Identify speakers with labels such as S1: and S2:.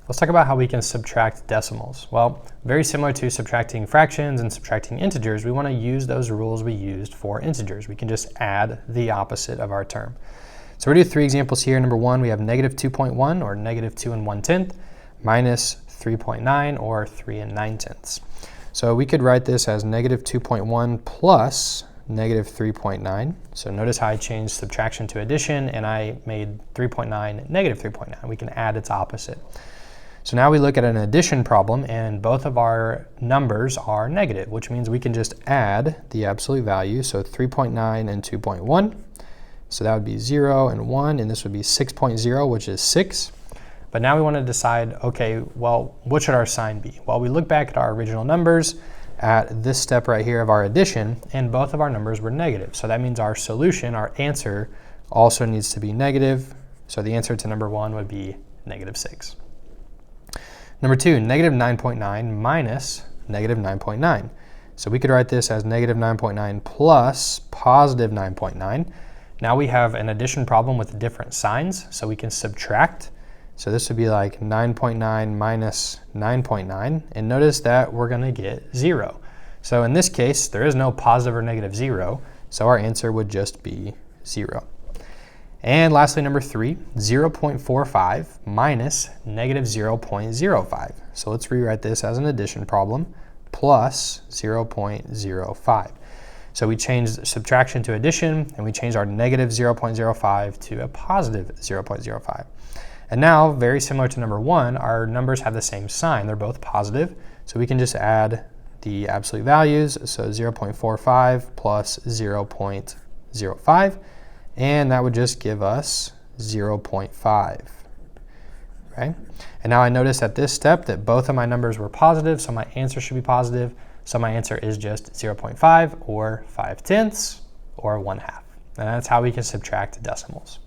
S1: Let's talk about how we can subtract decimals. Well, very similar to subtracting fractions and subtracting integers, we want to use those rules we used for integers. We can just add the opposite of our term. So we're going to do 3 examples here. Number 1, we have negative 2.1, or negative 2 1/10, minus 3.9, or 3 9/10. So we could write this as negative 2.1 plus negative 3.9. So notice how I changed subtraction to addition, and I made 3.9 negative 3.9. We can add its opposite. So now we look at an addition problem, and both of our numbers are negative, which means we can just add the absolute value. So 3.9 and 2.1. So that would be 0 and 1, and this would be 6.0, which is 6. But now we want to decide, okay, well, what should our sign be? Well, we look back at our original numbers at this step right here of our addition, and both of our numbers were negative. So that means our solution, our answer, also needs to be negative. So the answer to number 1 would be negative 6. Number 2, negative 9.9 minus negative 9.9. So we could write this as negative 9.9 plus positive 9.9. Now we have an addition problem with different signs, so we can subtract. So this would be like 9.9 minus 9.9, and notice that we're going to get 0. So in this case, there is no positive or negative 0, so our answer would just be 0. And lastly, number 3, 0.45 minus negative 0.05. So let's rewrite this as an addition problem, plus 0.05. So we changed subtraction to addition, and we changed our negative 0.05 to a positive 0.05. And now, very similar to number 1, our numbers have the same sign. They're both positive, so we can just add the absolute values. So 0.45 plus 0.05. And that would just give us 0.5, right? And now I notice at this step that both of my numbers were positive, so my answer should be positive. So my answer is just 0.5, or 5/10, or 1/2. And that's how we can subtract decimals.